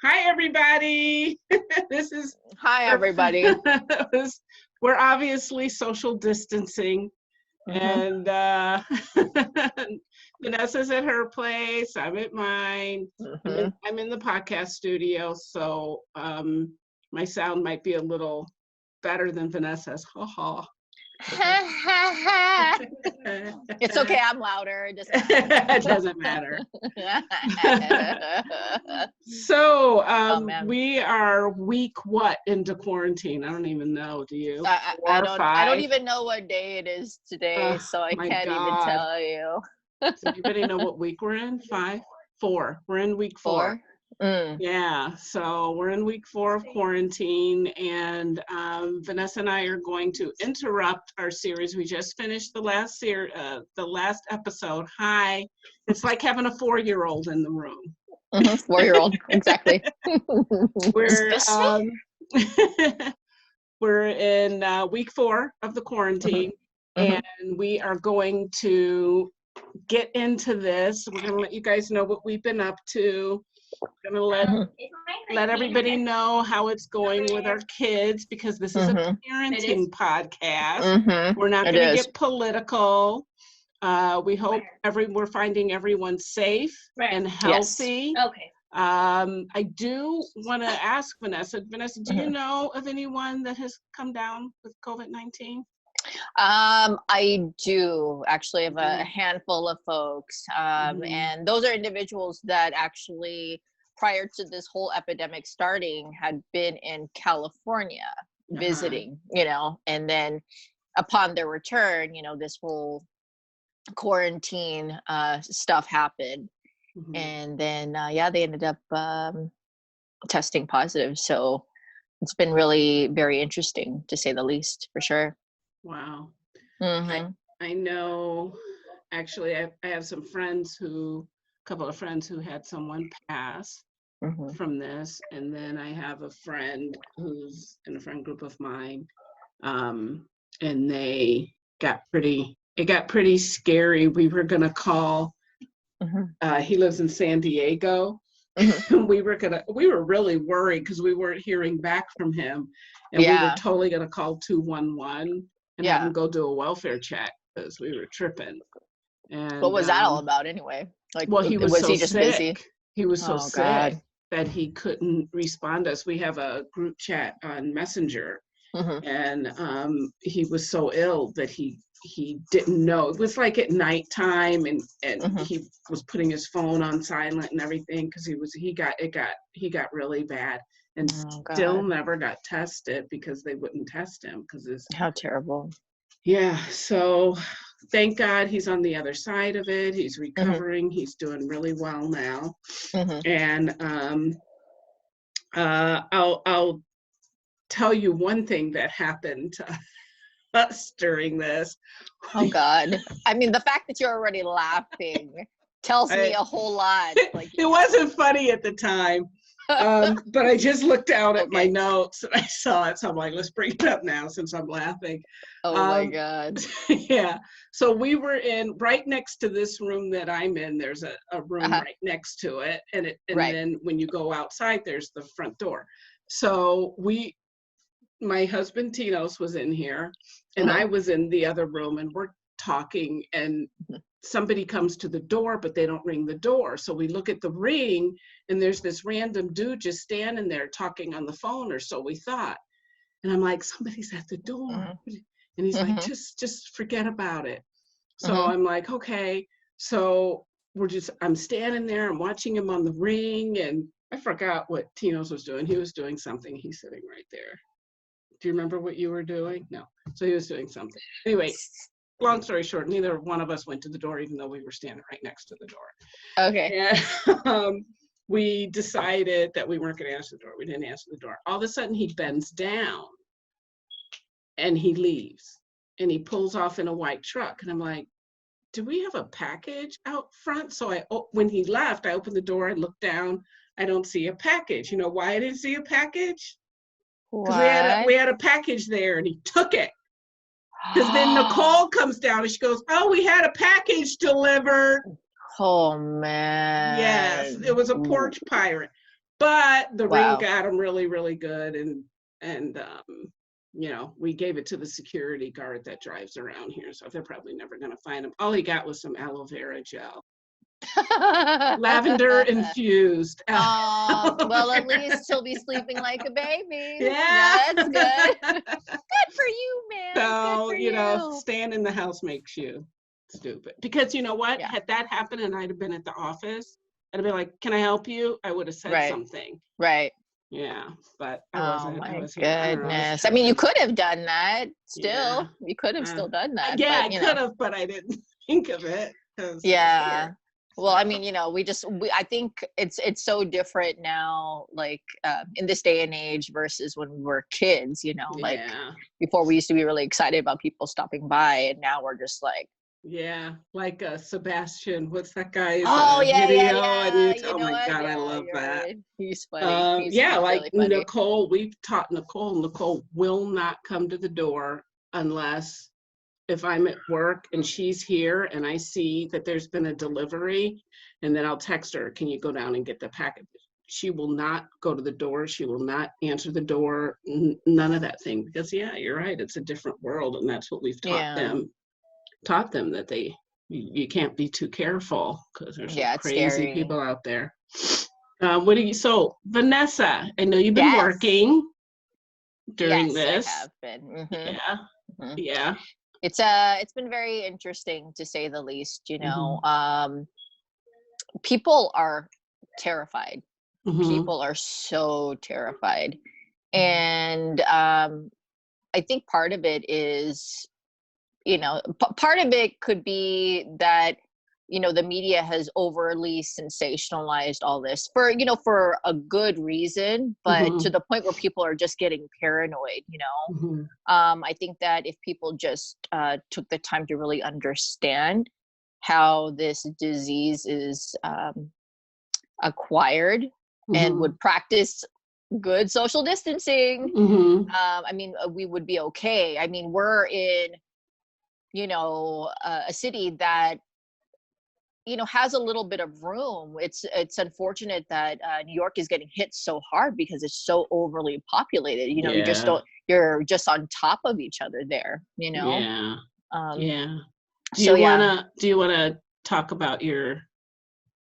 Hi, everybody. This is Hi, everybody. we're obviously social distancing, hmm and Vanessa's at her place. I'm at mine. I'm in hmm I'm in the podcast studio, so my sound might be a little better than Vanessa's. Ha ha. It's okay. I'm louder. It doesn't It doesn't matter. matter. So, Oh man, we are week what into quarantine? I don't even know. Do you? I Four or don't five? even know what day it is today, Oh so I my can't even God. tell you. Does anybody know what week we're in? Five? Four. We're in week four. 4. Mm. Yeah, so we're in week four of quarantine, and Vanessa and I are going to interrupt our series. We just finished the last episode. Hi, it's like having a 4-year-old in the room. 4-year-old, exactly. We're Especially we're in week 4 of the quarantine, and we are going to get into this. We're going to let you guys know what we've been up to. We're going to let everybody know how it's going with our kids, because this is a parenting podcast. We're not It going to is. get political. We hope we're finding everyone safe and Yes. healthy. Okay. I do want to ask Vanessa. Vanessa, do you Mhm. know of anyone that has come down with COVID-19? I do actually have a Mhm. handful of folks, Mhm. and those are individuals that actually, prior to this whole epidemic starting, had been in California visiting, and then upon their return, this whole quarantine stuff happened, Mhm. and then they ended up testing positive. So it's been really very interesting, to say the least, for sure. Wow. hmm I know, actually, I have a couple of friends who had someone pass hmm from this. And then I have a friend who's in a friend group of mine, and it got pretty scary. We were going to call, he lives in San Diego. We were really worried because we weren't hearing back from him, and we were Yeah. totally going to call 211 and have him Yeah. go do a welfare check because we were tripping. What And was that all about anyway? Like, well, he was was so he just busy? sick. He was so Oh sick God. that he couldn't respond to us. We have a group chat on Messenger, hmm and he was so ill that he didn't know. It was like at nighttime, and hmm he was putting his phone on silent and everything because he got really bad, and Oh still God. never got tested because they wouldn't test him How terrible. yeah. So thank God he's on the other side of it. He's hmm recovering. He's doing really well now. hmm And I'll tell you one thing that happened to us during this. Oh God. I mean, the fact that you're already laughing tells me a whole lot. Like, It wasn't funny at the time, but I just looked down at my Okay. notes and I saw it. So I'm like, let's bring it up now since I'm laughing. Oh my God. Yeah. So we were in right next to this room that I'm in. There's a room Uh-huh. right next to it. And Right. then when you go outside, there's the front door. So my husband Tinos was in here and I hmm was in the other room, and we're talking, and somebody comes to the door, but they don't ring the door. So we look at the ring, and there's this random dude just standing there talking on the phone, or so we thought. And I'm like, somebody's at the door. And he's like, hmm just forget about it. So hmm I'm like, okay. So I'm standing there, I'm watching him on the ring, and I forgot what Tino's was doing. He was doing something. He's sitting right there. Do you remember what you were doing? No. So he was doing something. Anyway, long story short, neither one of us went to the door, even though we were standing right next to the door. Okay. And we decided that we weren't going to answer the door. We didn't answer the door. All of a sudden, he bends down and he leaves, and he pulls off in a white truck. And I'm like, do we have a package out front? So when he left, I opened the door, I looked down, I don't see a package. You know why I didn't see a package? Because we What? had a package there, and he took it. Because then Nicole comes down and she goes, oh, we had a package delivered. Oh man. Yes, it was a porch pirate. But the ring Wow. got him really, really good, and we gave it to the security guard that drives around here, so they're probably never gonna find him. All he got was some aloe vera gel, lavender infused. Well, at least he'll be sleeping like a baby. Yeah. That's good. Good for you, man. Good So, for you. staying in the house makes you stupid. Because you know what? Yeah. Had that happened and I'd have been at the office, I'd have been like, "Can I help you?" I would have said Right. something. Right. Yeah, but I Oh wasn't. I my was here. I don't know. I was goodness. I mean, you tripping. could have done that Yeah. still. You could have Uh, still done that, yeah, but I could have, but I didn't think of it because I was yeah. here. Well, I So, mean, I think it's so different now, like in this day and age versus when we were kids, like yeah. before we used to be really excited about people stopping by, and now we're just like, Yeah, like Sebastian, what's that guy's oh yeah, yeah, video? And yeah. You oh know my what? God, I Yeah, love you're that. right. He's funny. Yeah, He's like really funny. Nicole, we've taught Nicole. Nicole will not come to the door unless if I'm at work and she's here and I see that there's been a delivery, and then I'll text her, "Can you go down and get the package?" She will not go to the door. She will not answer the door. None of that thing. Because yeah, you're right. It's a different world, and that's what we've taught Yeah, them. Taught them that you can't be too careful because there's some yeah. It's crazy scary. people out there. So Vanessa, I know you've been Yes, working during yes, I this. have been. Yeah, Hmm. yeah. It's been very interesting to say the least. Hmm. People are terrified. Hmm. People are so terrified, and I think part of it is, part of it could be that the media has overly sensationalized all this for a good reason, but to Hmm. the point where people are just getting paranoid. Hmm. I think that if people just took the time to really understand how this disease is acquired and Hmm. would practice good social distancing, Hmm. I mean, we would be okay. I mean, we're in, a city that, has a little bit of room. It's unfortunate that New York is getting hit so hard because it's so overly populated. You just Yeah, don't, you're just on top of each other there. yeah, Um, yeah. Do so you yeah. wanna talk about your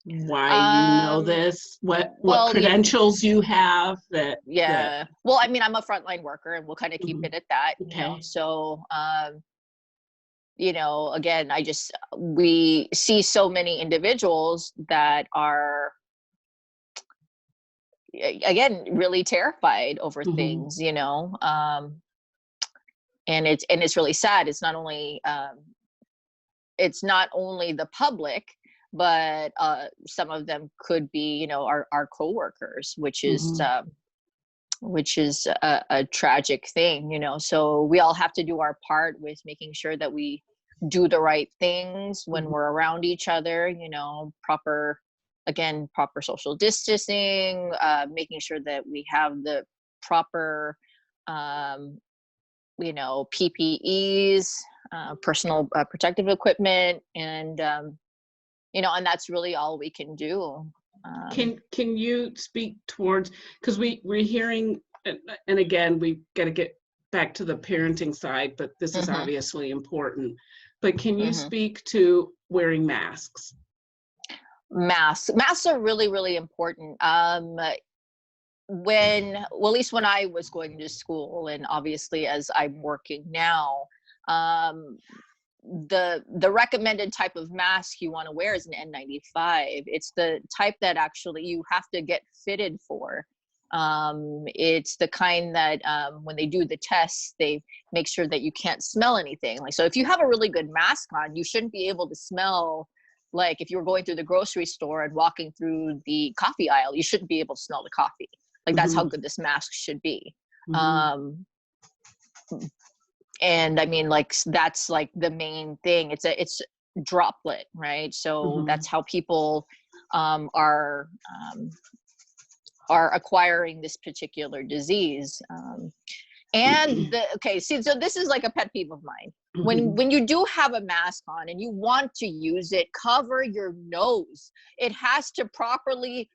why you know Um, this? What well, credentials you have that yeah. Well, I mean, I'm a frontline worker, and we'll kind of keep Mhm. it at that. Okay. So, again, we see so many individuals that are, again, really terrified over Hmm. things. And it's really sad. It's not only the public, but some of them could be, our coworkers, Hmm. which is a tragic thing. So we all have to do our part with making sure that we do the right things when Hmm. we're around each other. Proper social distancing, making sure that we have the proper um, PPEs, personal protective equipment, and that's really all we can do. um, Can you speak towards, because we're hearing, and again, we got to get back to the parenting side, but this is mhm, obviously important. But can you mhm. speak to wearing masks? Masks are really, really important. Well, at least when I was going to school, and obviously as I'm working now, um, the recommended type of mask you want to wear is an N95. It's the type that actually you have to get fitted for. It's the kind that when they do the tests, they make sure that you can't smell anything. Like, so if you have a really good mask on, you shouldn't be able to smell. Like, if you were going through the grocery store and walking through the coffee aisle, you shouldn't be able to smell the coffee. Like, that's how Hmm. good this mask should be. Hmm. Um, and I mean, like, that's like the main thing. It's droplet, right? So Hmm. that's how people um, are um, are acquiring this particular disease. And okay, see, so this is like a pet peeve of mine. when Hmm. when you do have a mask on and you want to use it, cover your nose. It has to properly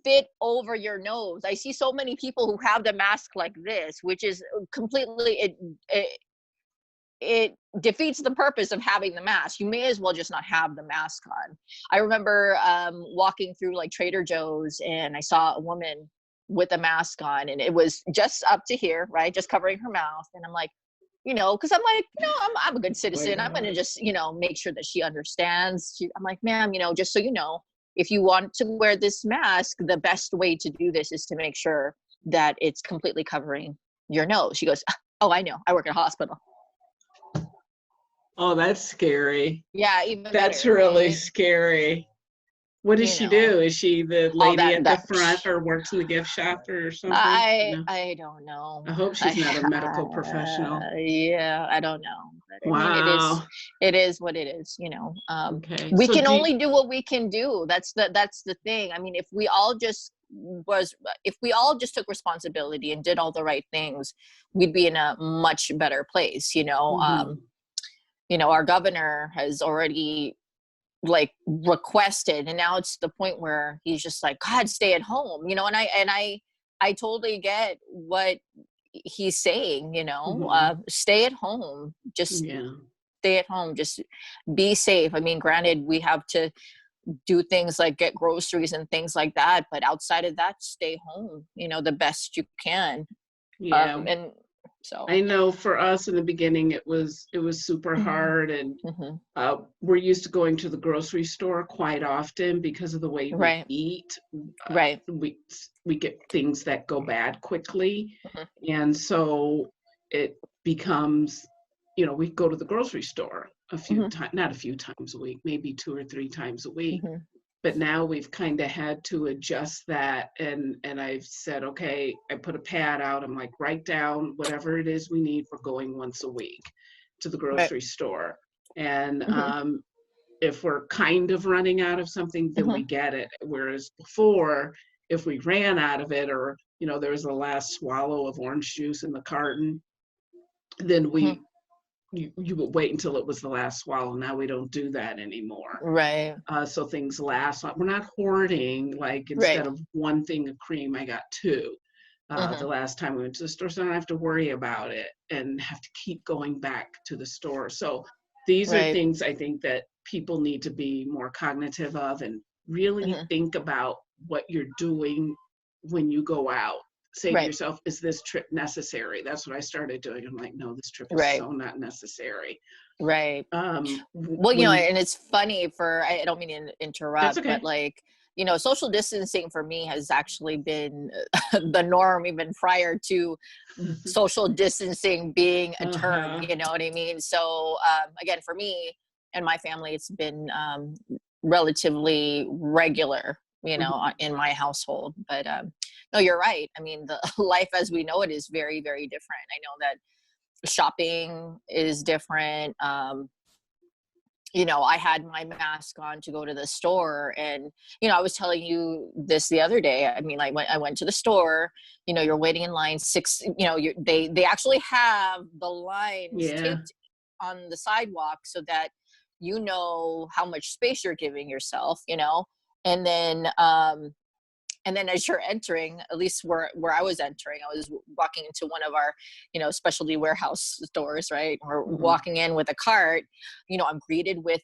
fit over your nose. I see so many people who have the mask like this, which is completely, it defeats the purpose of having the mask. You may as well just not have the mask on. I remember walking through like Trader Joe's, and I saw a woman with a mask on, and it was just up to here, right? Just covering her mouth. And I'm like, because I'm like, I'm a good citizen. I'm going to just, make sure that she understands. I'm like, ma'am, just so you know, if you want to wear this mask, the best way to do this is to make sure that it's completely covering your nose. She goes, oh, I know. I work at a hospital. Oh, that's scary. Yeah, even That's better, really right? scary. What does she do? Is she the all lady at the that front or works in the gift shop or something? I don't know. I hope she's not a medical professional. Yeah, I don't know. But I mean, Wow. it is what it is, Okay. We So can only do what we can do. That's the thing. I mean, if we all just took responsibility and did all the right things, we'd be in a much better place, our governor has already like requested, and now it's the point where he's just like, God, stay at home, and I totally get what he's saying, stay at home, just stay at home, just be safe. I mean, granted, we have to do things like get groceries and things like that, but outside of that, stay home, the best you can. And so I know for us in the beginning, it was super hard, and we're used to going to the grocery store quite often because of the way we eat. Right. We get things that go bad quickly, and so it becomes, we go to the grocery store a few times, not a few times a week, maybe 2 or 3 times a week. But now we've kind of had to adjust that, and I've said, okay, I put a pad out. I'm like, write down whatever it is we need. We're going once a week to the grocery store, and if we're kind of running out of something, then we get it. Whereas before, if we ran out of it, or there was the last swallow of orange juice in the carton, then you would wait until it was the last swallow. Now we don't do that anymore. Right. So things last. We're not hoarding, like instead of one thing of cream, I got 2 the last time we went to the store. So I don't have to worry about it and have to keep going back to the store. So these are things I think that people need to be more cognitive of, and really think about what you're doing when you go out. Say to yourself, is this trip necessary? That's what I started doing. I'm like, no, this trip is so not necessary. Right. Well, and it's funny I don't mean to interrupt, but like, social distancing for me has actually been the norm even prior to social distancing being a term, you know what I mean? So again, for me and my family, it's been relatively regular, in my household. But no, you're right. I mean, the life as we know it is very, very different. I know that shopping is different. I had my mask on to go to the store, and I was telling you this the other day. I mean, I went to the store. You're waiting in line 6. They actually have the lines taped on the sidewalk so that how much space you're giving yourself. And then as you're entering, at least where I was entering, I was walking into one of our, specialty warehouse stores, right? Or walking in with a cart, I'm greeted with,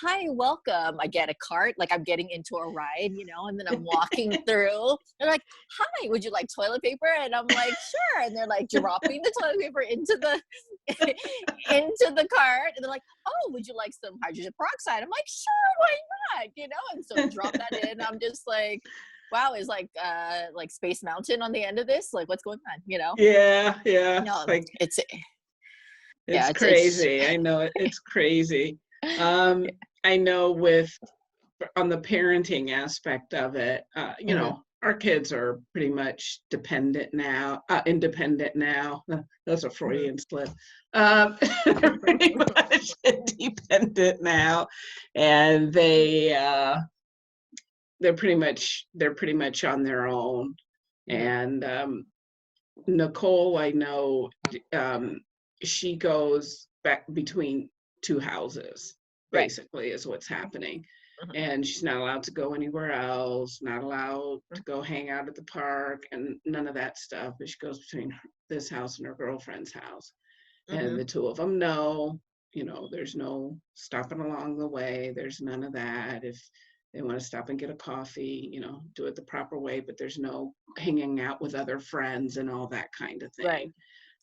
hi, welcome. I get a cart, like I'm getting into a ride, and then I'm walking through. They're like, hi, would you like toilet paper? And I'm like, sure. And they're like dropping the toilet paper into the into the cart. And they're like, oh, would you like some hydrogen peroxide? I'm like, sure, why not? And so drop that in. I'm just like, wow, is like Space Mountain on the end of this? Like, what's going on? Yeah. No, like it's crazy. I know it's crazy. I know on the parenting aspect of it, our kids are pretty much independent now. That's a Freudian slip. Pretty much independent now, and they're pretty much on their own. And Nicole, I know, she goes back between 2 houses, basically, is what's happening. and she's not allowed to go anywhere else, not allowed to go hang out at the park and none of that stuff. But she goes between this house and her girlfriend's house. And the two of them know, there's no stopping along the way. There's none of that. If they want to stop and get a coffee, do it the proper way, but there's no hanging out with other friends and all that kind of thing.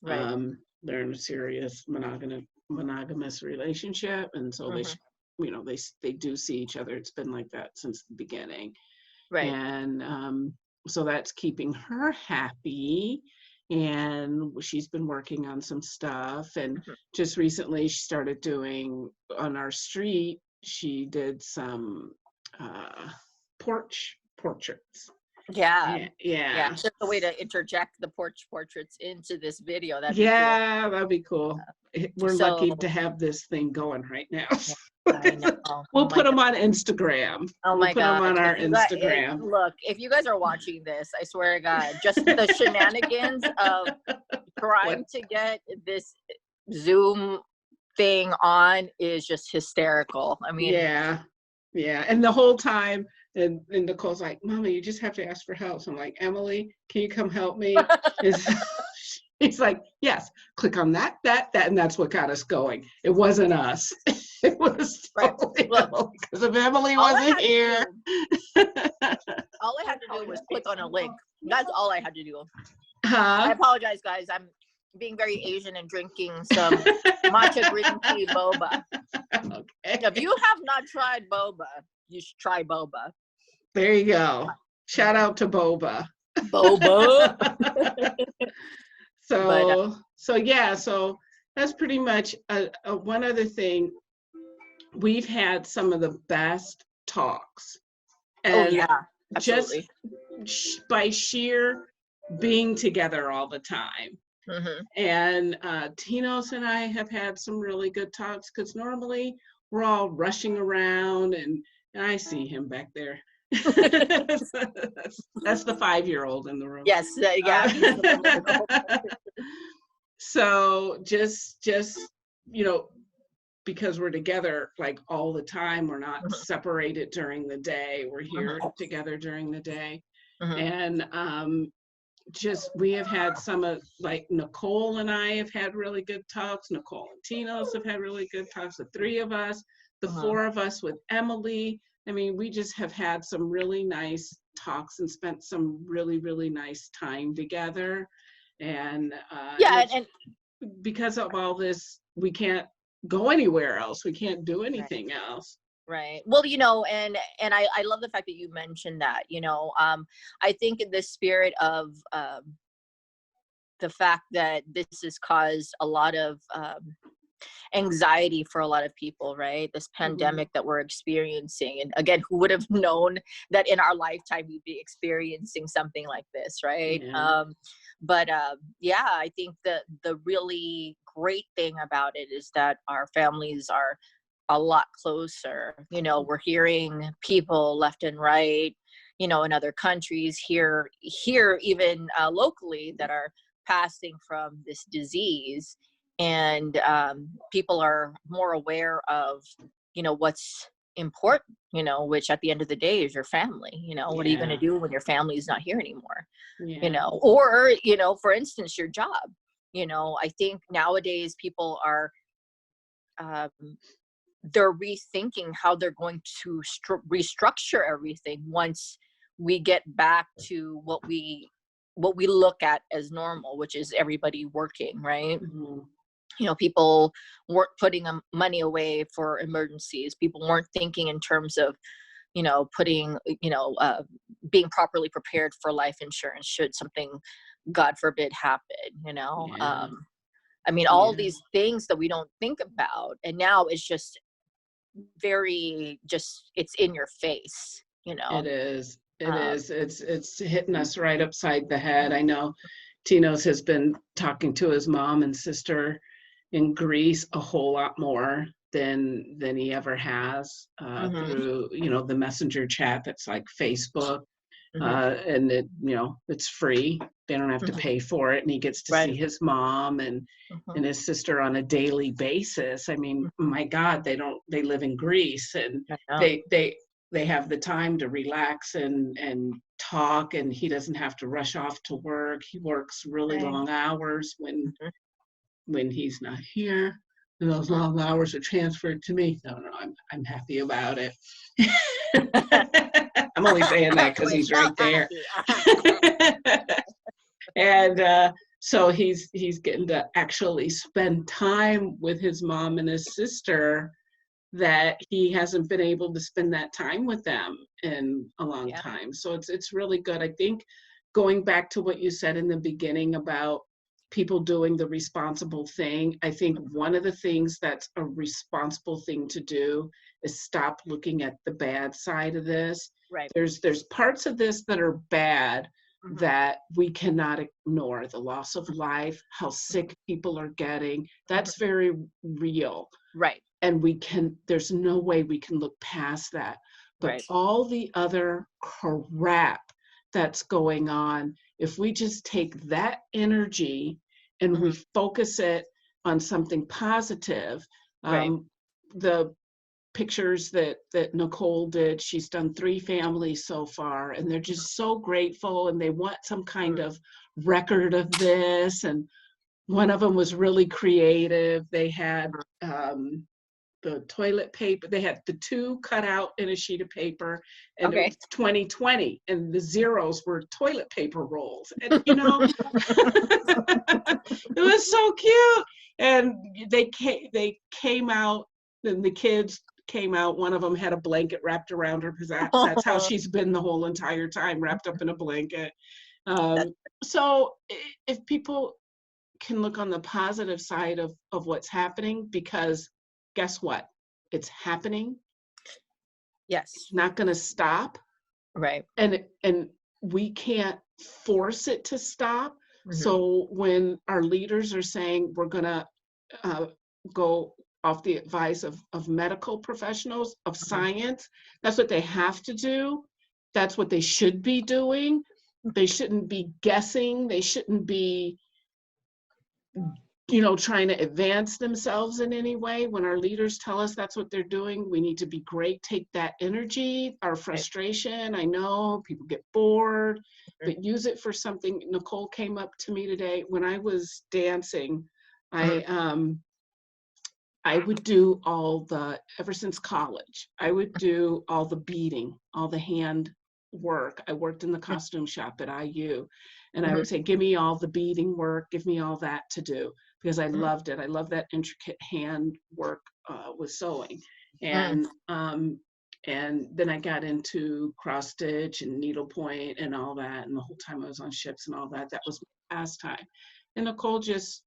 Right. They're in a serious monogamous relationship. And so they do see each other. It's been like that since the beginning. Right. And so that's keeping her happy. And she's been working on some stuff. And just recently she started doing on our street, she did some porch portraits. Yeah. Yeah. Just a way to interject the porch portraits into this video. That'd be cool. We're lucky to have this thing going right now. I know. We'll put them on Instagram. Oh my God. We'll put them on our Instagram. Look, if you guys are watching this, I swear to God, just the shenanigans of trying to get this Zoom thing on is just hysterical. I mean, yeah. And the whole time, and Nicole's like, Mama, you just have to ask for help. So I'm like, Emily, can you come help me? He's like, yes, click on that, and that's what got us going. It wasn't us. It was totally because if Emily wasn't here. All I had to do was click on a link. That's all I had to do. I apologize, guys. I'm being very Asian and drinking some matcha green tea boba. Okay. If you have not tried boba, you should try boba. There you go. Shout out to boba. Boba. So that's pretty much one other thing. We've had some of the best talks. And absolutely. Just by sheer being together all the time. And Tinos and I have had some really good talks because normally we're all rushing around and I see him back there. That's the 5-year-old in the room. Yes, So just because we're together like all the time, we're not separated during the day. We're here together during the day. And we have had some of, like, Nicole and I have had really good talks. Nicole and Tinos have had really good talks. The 3 of us, the 4 of us with Emily. I mean, we just have had some really nice talks and spent some really, really nice time together. And and because of all this, we can't go anywhere else. We can't do anything else. Right. Well, and I love the fact that you mentioned that, I think in the spirit of the fact that this has caused a lot of anxiety for a lot of people, right? This pandemic that we're experiencing. And again, who would have known that in our lifetime we'd be experiencing something like this, right? Yeah. I think that the really great thing about it is that our families are a lot closer. We're hearing people left and right, in other countries here even locally that are passing from this disease. And people are more aware of, what's important, which at the end of the day is your family. What are you going to do when your family is not here anymore? Or, for instance, your job. I think nowadays people are, they're rethinking how they're going to restructure everything once we get back to what we look at as normal, which is everybody working, right? People weren't putting money away for emergencies. People weren't thinking in terms of, putting, being properly prepared for life insurance should something, God forbid, happen, all these things that we don't think about. And now it's just it's in your face, It is. It's hitting us right upside the head. I know Tinos has been talking to his mom and sister in Greece a whole lot more than he ever has through the messenger chat that's like Facebook, And it, it's free. They don't have to pay for it, and he gets to see his mom and his sister on a daily basis. I mean, my God, they live in Greece, and they have the time to relax and talk, and he doesn't have to rush off to work. He works really long hours when he's not here, and those long hours are transferred to me. No, I'm happy about it. I'm only saying that because he's right there. And so he's getting to actually spend time with his mom and his sister that he hasn't been able to spend that time with them in a long time. So it's really good. I think going back to what you said in the beginning about people doing the responsible thing, I think one of the things that's a responsible thing to do is stop looking at the bad side of this. Right. There's parts of this that are bad that we cannot ignore. The loss of life, how sick people are getting, that's very real. Right. And there's no way we can look past that. But all the other crap that's going on, if we just take that energy and we focus it on something positive, the pictures that Nicole did, she's done 3 families so far, and they're just so grateful, and they want some kind of record of this. And one of them was really creative. They had the toilet paper, they had the 2 cut out in a sheet of paper, and it was 2020, and the zeros were toilet paper rolls. And it was so cute. And they came out, and the kids came out. One of them had a blanket wrapped around her because that's how she's been the whole entire time, wrapped up in a blanket. So if people can look on the positive side of what's happening, because guess what? It's happening. Yes. It's not going to stop. Right. And we can't force it to stop. So when our leaders are saying we're going to go off the advice of medical professionals, of science, that's what they have to do. That's what they should be doing. They shouldn't be guessing. They shouldn't be trying to advance themselves in any way. When our leaders tell us that's what they're doing, we need to be great. Take that energy, our frustration. I know people get bored, but use it for something. Nicole came up to me today when I was dancing. I would do ever since college, I would do all the beading, all the hand work. I worked in the costume shop at IU, and I would say, give me all the beading work, give me all that to do, because I loved it. I love that intricate hand work with sewing. And then I got into cross stitch and needlepoint and all that. And the whole time I was on ships and all that, that was my pastime. And Nicole just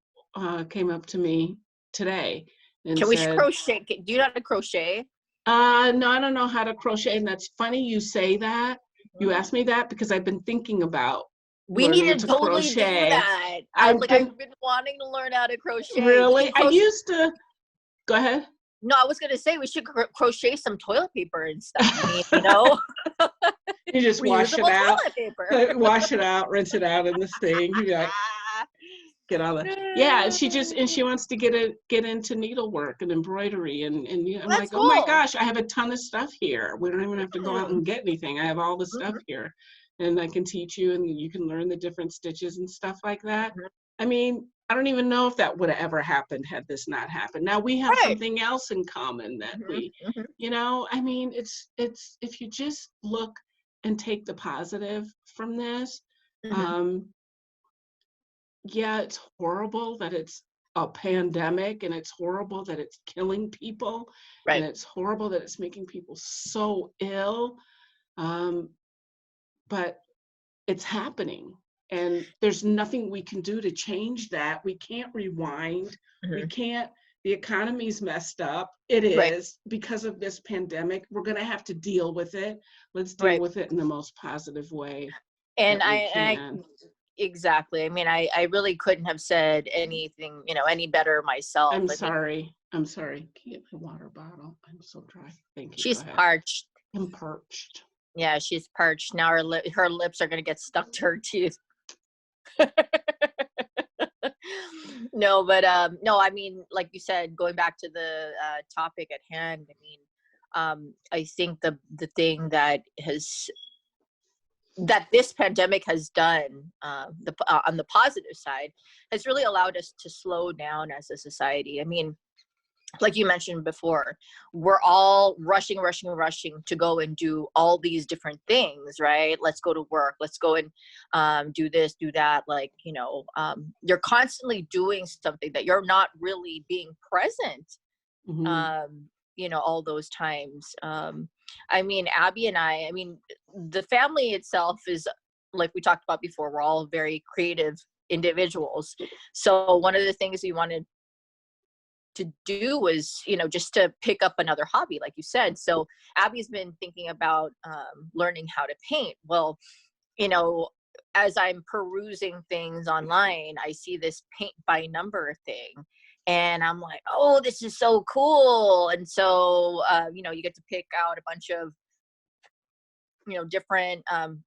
came up to me today and Can we said, crochet? Do you know how to crochet? No, I don't know how to crochet. And that's funny you say that. You asked me that because I've been thinking about we need to totally crochet. Do that. I've been wanting to learn how to crochet. Really? I used to. Go ahead. No, I was going to say we should crochet some toilet paper and stuff. You just wash it out. Wash it out, rinse it out in this thing. You like, get all that. Yeah, and she wants to get into needlework and embroidery, and I'm like, cool. Oh my gosh, I have a ton of stuff here. We don't even have to go out and get anything. I have all the stuff here, and I can teach you, and you can learn the different stitches and stuff like that. I mean, I don't even know if that would have ever happened had this not happened. Now we have something else in common that we, I mean, it's if you just look and take the positive from this. Yeah, it's horrible that it's a pandemic, and it's horrible that it's killing people, and it's horrible that it's making people so ill. But it's happening, and there's nothing we can do to change that. We can't rewind. We can't. The economy's messed up. It is because of this pandemic. We're going to have to deal with it. Let's deal with it in the most positive way. And exactly. I mean, I really couldn't have said anything, any better myself. I'm sorry. Can you get the water bottle? I'm so dry. Thank you. She's parched. I'm parched. Yeah, she's parched. Now her lips are gonna get stuck to her teeth. No, but no, I mean, like you said, going back to the topic at hand, I mean, I think the thing that this pandemic has done, on the positive side, has really allowed us to slow down as a society. I mean, like you mentioned before, we're all rushing to go and do all these different things, right? Let's go to work, let's go and do this, do that. Like, you're constantly doing something that you're not really being present, Mhm. all those times. I mean, Abby and I mean, the family itself is, like we talked about before, we're all very creative individuals. So one of the things we wanted to do was, just to pick up another hobby, like you said. So Abby's been thinking about learning how to paint. Well, you know, as I'm perusing things online, I see this paint by number thing. And I'm like, oh, this is so cool. And so, you get to pick out a bunch of, different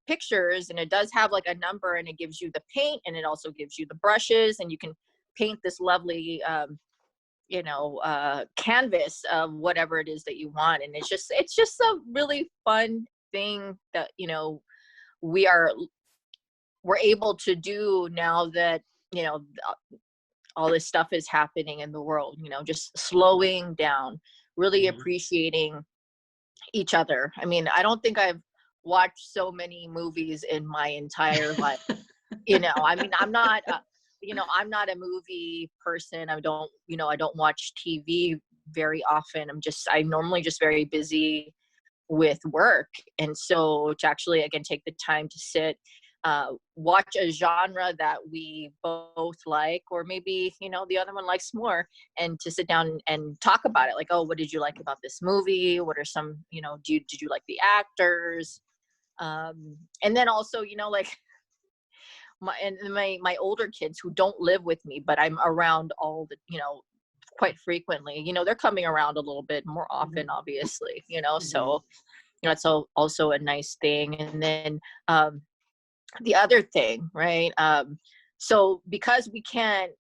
pictures, and it does have like a number, and it gives you the paint, and it also gives you the brushes, and you can paint this lovely canvas of whatever it is that you want. And it's just a really fun thing that we're able to do now that all this stuff is happening in the world. Just slowing down, really Yeah. appreciating each other. I mean, I don't think I've watched so many movies in my entire life. I mean, I'm not a movie person. I don't watch TV very often. I'm normally just very busy with work. And so to actually, again, take the time to sit, watch a genre that we both like, or maybe, the other one likes more, and to sit down and talk about it. Like, oh, what did you like about this movie? What are some, did you like the actors? And then also, like, my older kids who don't live with me, but I'm around all the, quite frequently, they're coming around a little bit more often, obviously, so, it's also a nice thing. And then, the other thing, right? So because we can't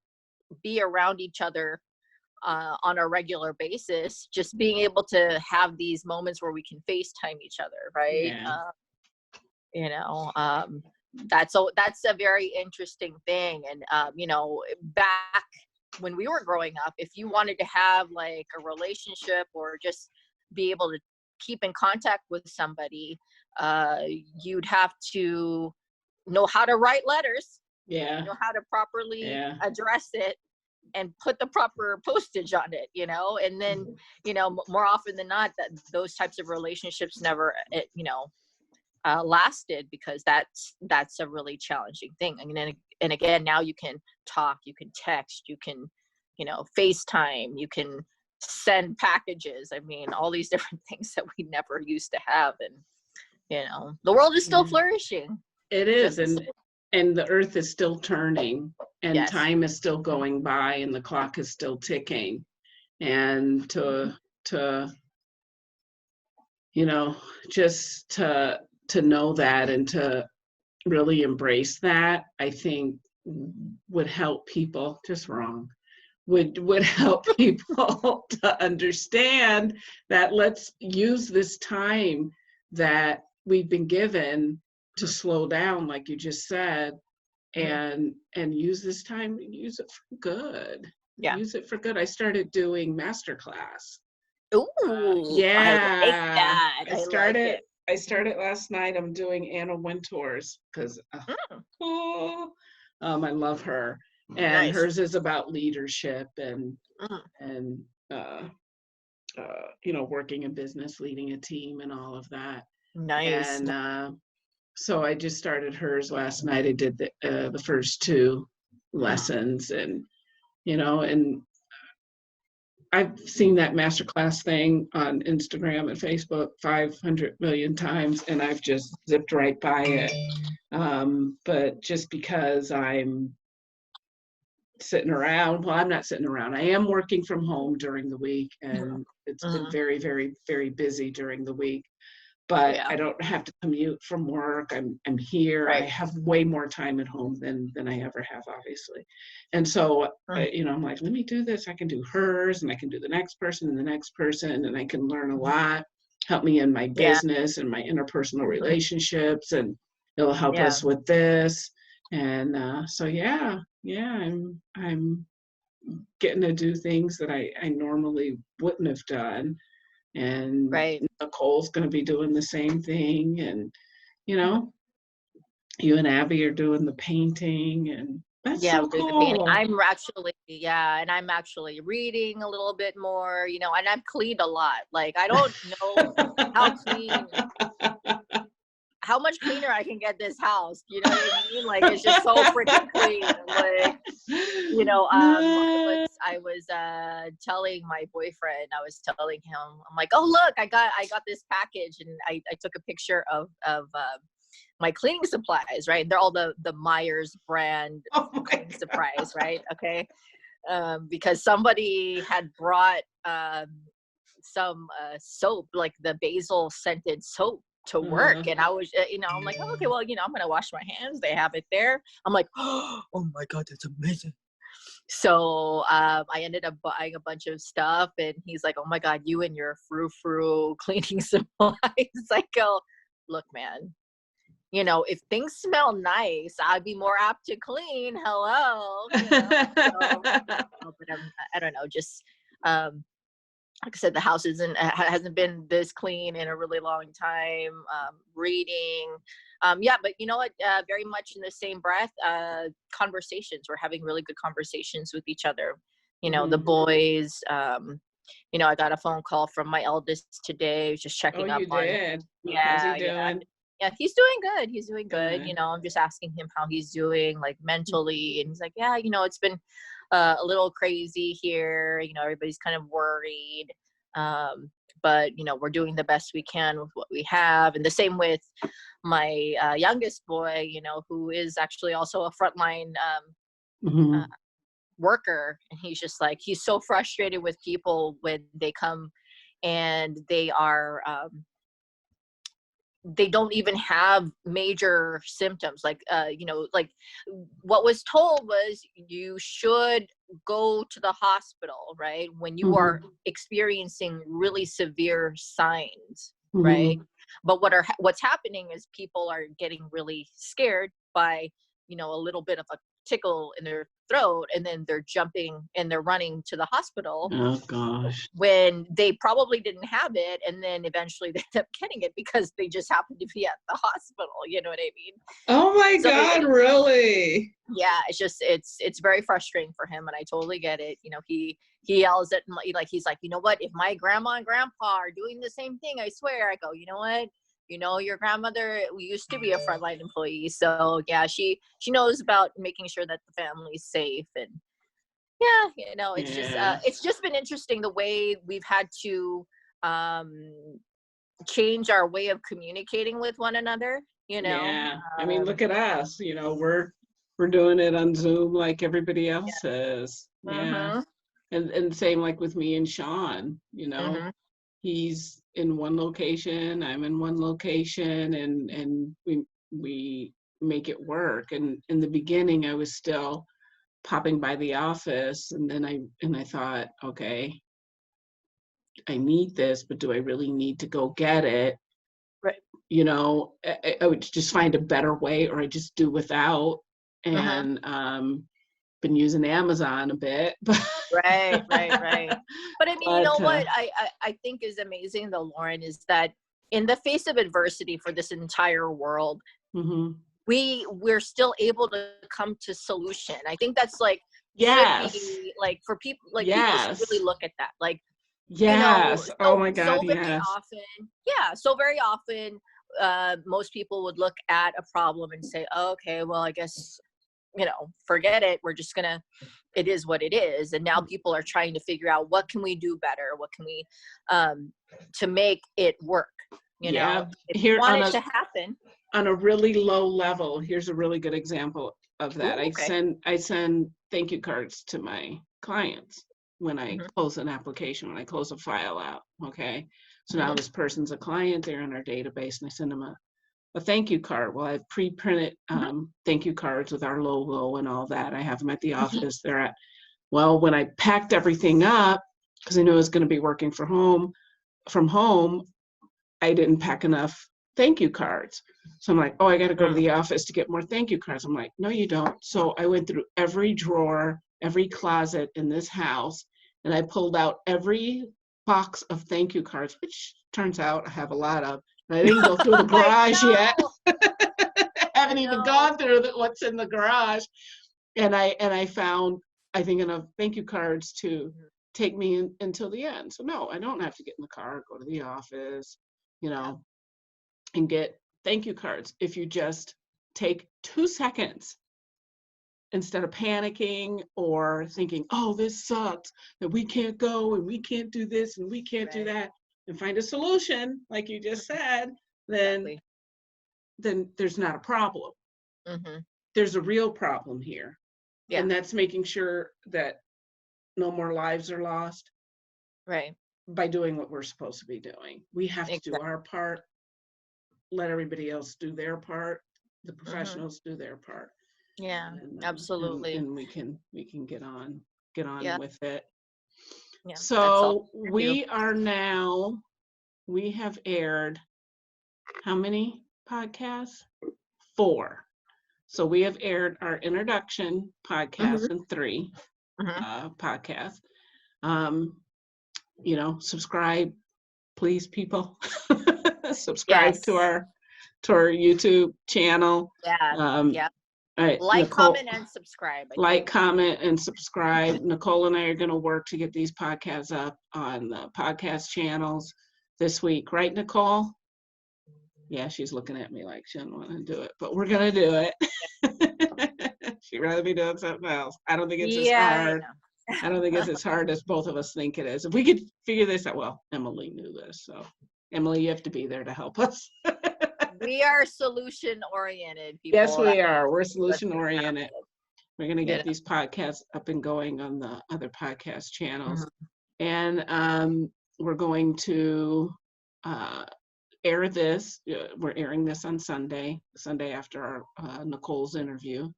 be around each other, on a regular basis, just being able to have these moments where we can FaceTime each other, right? Yeah. You know, that's a very interesting thing. And back when we were growing up, if you wanted to have like a relationship or just be able to keep in contact with somebody, you'd have to know how to write letters, Yeah. know how to properly Yeah. address it, and put the proper postage on it, and then, more often than not, that those types of relationships never, lasted, because that's a really challenging thing. I mean, and again, now you can talk, you can text, you can, FaceTime, you can send packages. I mean, all these different things that we never used to have. And, the world is still Yeah. flourishing. It is, Just, and the earth is still turning, and yes. time is still going by, and the clock is still ticking. And to just to know that, and to really embrace that, I think would help people. Just wrong. Would help people to understand that let's use this time that we've been given to slow down, like you just said, and use this time, use it for good. Yeah. Use it for good. I started doing masterclass. Ooh, Yeah. I like that. I started last night. I'm doing Anna Wintour's because I love her, and Nice. hers is about leadership and working in business, leading a team, and all of that. Nice. And so I just started hers last night. I did the first two lessons, and and I've seen that masterclass thing on Instagram and Facebook 500 million times, and I've just zipped right by it. But just because I'm sitting around, well, I'm not sitting around. I am working from home during the week, and it's been very, very, very busy during the week. but Yeah. I don't have to commute from work. I'm here. I Right. have way more time at home than I ever have, obviously. And so, Mm. I'm like, let me do this. I can do hers, and I can do the next person and the next person, and I can learn a lot, help me in my Yeah. business and my interpersonal Mhm. relationships, and it'll help Yeah. us with this. And so, yeah, I'm getting to do things that I normally wouldn't have done. And Right. Nicole's going to be doing the same thing. And, you Mhm. know, you and Abby are doing the painting, and that's Yeah, so we're doing the painting. cool. And I'm actually reading a little bit more, and I've cleaned a lot. Like, I don't know how clean, how much cleaner I can get this house. You know what I mean? Like, it's just so freaking clean. Like, I was telling my boyfriend, I was telling him, I'm like, oh look, I got this package, and I took a picture of my cleaning supplies, right? They're all the Myers brand Oh my cleaning God. supplies, right? Okay. Because somebody had brought some soap, like the basil scented soap, to work, and I was, I'm like, oh, okay, well, I'm gonna wash my hands. They have it there. I'm like, oh my god, that's amazing. So I ended up buying a bunch of stuff, and he's like, oh my god, you and your frou-frou cleaning supplies. I go, look, man, if things smell nice, I'd be more apt to clean. Hello, So, but I don't know, just like I said, the house hasn't been this clean in a really long time. Reading, yeah, but you know what? Very much in the same breath, conversations. We're having really good conversations with each other. The Mhm. boys. I got a phone call from my eldest today, just Oh, checking up you on. did? How's he Yeah, yeah. doing? Yeah, he's doing good. He's doing good. Good. I'm just asking him how he's doing, like mentally, and he's like, yeah, it's been a little crazy here. Everybody's kind of worried, but we're doing the best we can with what we have. And the same with my youngest boy, who is actually also a frontline uh, Mhm. worker, and he's just like, he's so frustrated with people when they come and they don't even have major symptoms, like what was told was you should go to the hospital, right, when you are Mhm. experiencing really severe signs, right? Mhm. But what's happening is people are getting really scared by a little bit of a tickle in their throat, and then they're jumping and they're running to the hospital Oh gosh. when they probably didn't have it, and then eventually they end up getting it because they just happened to be at the hospital. You know what I mean? Oh my So God, really? yeah, it's very frustrating for him, and I totally get it. He yells at like, he's like, you know what, if my grandma and grandpa are doing the same thing, I swear. I go, you know what, your grandmother used to be a frontline employee, so yeah, she knows about making sure that the family's safe. And yeah, Yeah. it's just been interesting the way we've had to um change our way of communicating with one another, Yeah. I mean, um look at us, we're doing it on Zoom like everybody else yeah. is. Yeah. Mhm. And same like with me and Sean, Mhm. he's in one location, I'm in one location, and we make it work. And in the beginning I was still popping by the office, and then I thought, okay, I need this, but do I really need to go get it? Right. I would just find a better way, or I just do without. Mhm. And been using Amazon a bit, but Right, right, right. But I mean, you know but what I think is amazing though, Lauren, is that in the face of adversity for this entire world, mhm. we're still able to come to solution. I think that's like should Yes, be like for people, like people should really yes, look at that. Like, yes. Oh so my God, very yes. often, yeah, so very often, most people would look at a problem and say, oh, okay, well, I guess, forget it. We're just gonna, it is what it is. And now people are trying to figure out, what can we do better? What can we, um, to make it work? Yeah, If you here want it to happen. on a really low level, here's a really good example of that. Ooh, I okay. send I send thank you cards to my clients when I Hmm. close an application, when I close a file out. Okay. So now this person's a client, they're in our database, and I send them a thank you card. Well, I've pre-printed thank you cards with our logo and all that. I have them at the office. They're at, well, when I packed everything up, because I knew I was going to be working from home, I didn't pack enough thank you cards. So I'm like, oh, I got to go to the office to get more thank you cards. I'm like, no, you don't. So I went through every drawer, every closet in this house, and I pulled out every box of thank you cards, which turns out I have a lot of. And I didn't go through the garage yet. I haven't even gone through what's in the garage. And I found, I think, enough thank you cards to take me until the end. So no, I don't have to get in the car, go to the office, and get thank you cards. If you just take 2 seconds instead of panicking or thinking, oh, this sucks, that we can't go and we can't do this and we can't do that, and find a solution, like you just said, then there's not a problem. There's a real problem here. And that's making sure that no more lives are lost by doing what we're supposed to be doing. We have to do our part, let everybody else do their part, the professionals do their part. Absolutely. And we can get on with it. So we have aired how many podcasts? 4. So we have aired our introduction podcast and 3 podcasts. Subscribe, please, people. Subscribe to our YouTube channel. Like, comment, and subscribe. Comment, and subscribe. Nicole and I are going to work to get these podcasts up on the podcast channels this week. Right, Nicole? Yeah, she's looking at me like she doesn't want to do it, but we're going to do it. She'd rather be doing something else. I don't think it's as hard. I don't think it's as hard as both of us think it is. If we could figure this out, well, Emily knew this. So, Emily, you have to be there to help us. We are solution-oriented people. Yes, we are. We're solution-oriented. We're going to get these podcasts up and going on the other podcast channels. And we're going to air this. We're airing this on Sunday after our Nicole's interview.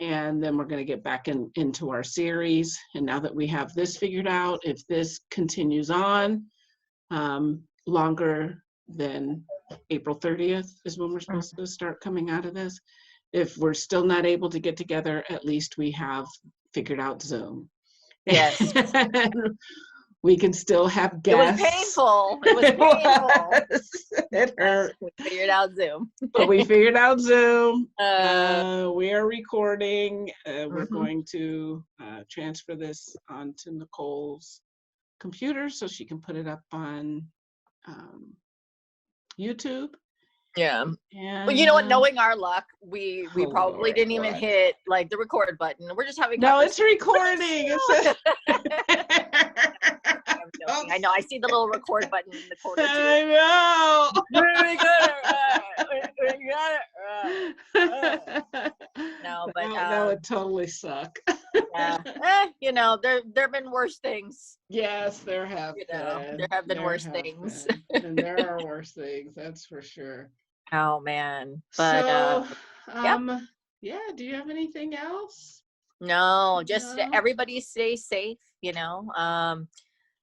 And then we're going to get back into our series. And now that we have this figured out, if this continues on longer than April 30th is when we're supposed to start coming out of this. If we're still not able to get together, at least we have figured out Zoom. Yes. We can still have guests. It was painful. It hurt. We figured out Zoom. But we figured out Zoom. We are recording. We're going to transfer this onto Nicole's computer so she can put it up on YouTube. And, well, you know what? Knowing our luck, we probably didn't even hit like the record button. We're just having it's recording. I know. I see the little record button in the corner too. I know. We got it. No, but that would totally suck. There have been worse things. Yes, there have been. There have been worse things. And there are worse things, that's for sure. Oh man. But do you have anything else? No, just everybody stay safe,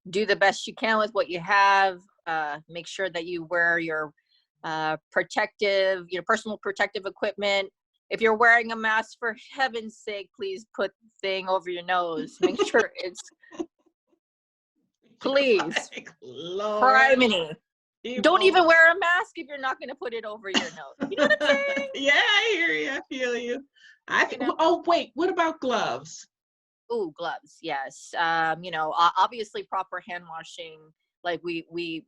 do the best you can with what you have. Make sure that you wear your personal protective equipment. If you're wearing a mask, for heaven's sake, please put the thing over your nose. Make sure it's, please, criminy. Don't even wear a mask if you're not going to put it over your nose. You know what I'm saying? Yeah, I hear you. I feel you. Oh, wait, what about gloves? Oh, gloves, yes. Obviously proper hand washing. Like we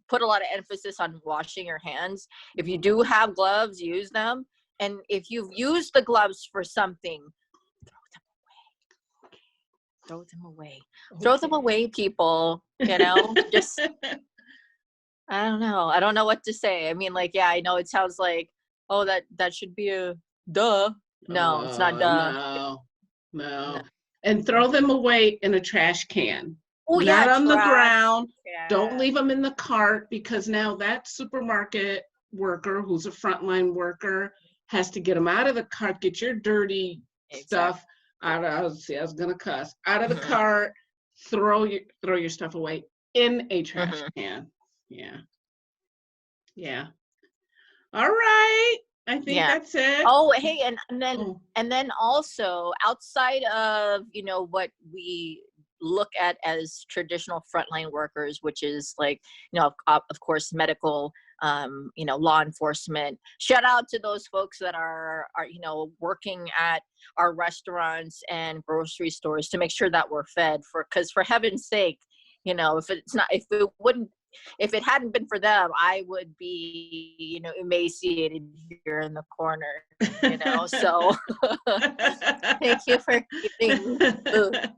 put a lot of emphasis on washing your hands. If you do have gloves, use them. And if you've used the gloves for something, throw them away. Throw them away, people. Just, I don't know. I don't know what to say. I mean, I know it sounds like, oh, that should be a duh. No, it's not duh. No. And throw them away in a trash can. Oh, not on the ground. Don't Yeah. leave them in the cart, because now that supermarket worker who's a frontline worker has to get them out of the cart. Get your dirty Exactly. stuff out of, see, I was gonna cuss, out of the Mhm. cart, throw your stuff away in a trash Mhm. can. Yeah. Yeah. All right. I think Yeah. that's it. Oh, hey, and then Oh, and then also outside of, what we look at as traditional frontline workers, which is like, of course, medical, law enforcement. Shout out to those folks that are working at our restaurants and grocery stores to make sure that we're fed, because for heaven's sake, if it hadn't been for them, I would be, emaciated here in the corner, so thank you for giving me food.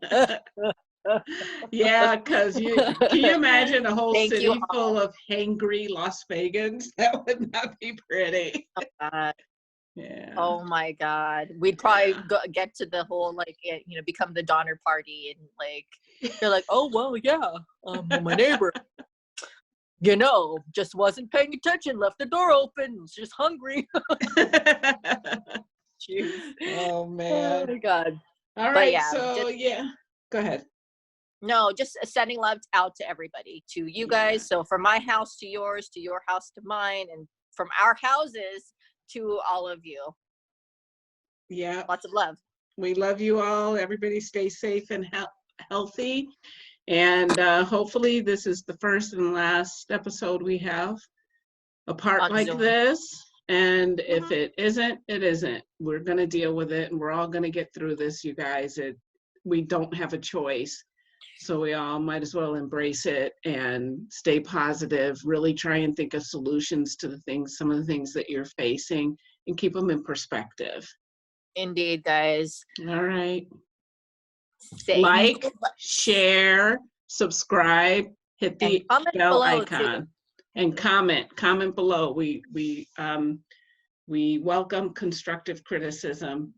yeah, because can you imagine a whole Thank you city full of hangry Las Vegans? That would not be pretty. all. Yeah. Oh my God. We'd Yeah. probably get to the whole, like, become the Donner Party, and like, you're like, oh, well, yeah. Well, my neighbor, just wasn't paying attention, left the door open, was just hungry. Jeez. Oh Oh man. my God. All But right, yeah, so yeah, go ahead. no, just sending love out to everybody, to you Yeah. guys. So from my house to yours, to your house to mine, and from our houses to all of you. Yeah, Lots of love. we love you all. Everybody stay safe and healthy. And hopefully this is the first and last episode we have apart On like Zoom. this. And if Mhm. it isn't, it isn't. We're going to deal with it, and we're all going to get through this, you guys. We don't have a choice. So we all might as well embrace it and stay positive, really try and think of solutions to some of the things that you're facing, and keep them in perspective. Indeed, guys. All right. Saying Like, share, subscribe, hit and the comment bell below too. icon, and comment below. We welcome constructive criticism.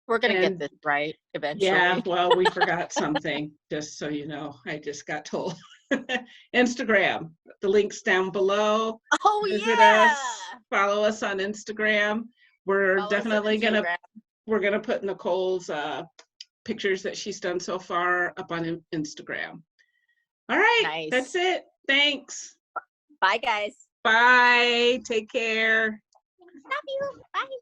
We're gonna get And this right eventually. yeah, well, we forgot something, just so you know. I just got told. Instagram, the link's down below. Oh Visit yeah. us, follow us on Instagram. We're Follow us on definitely gonna Instagram. put Nicole's pictures that she's done so far up on Instagram. All right, Nice. that's it. Thanks. Bye, guys. Bye. Take care. Love you. Bye.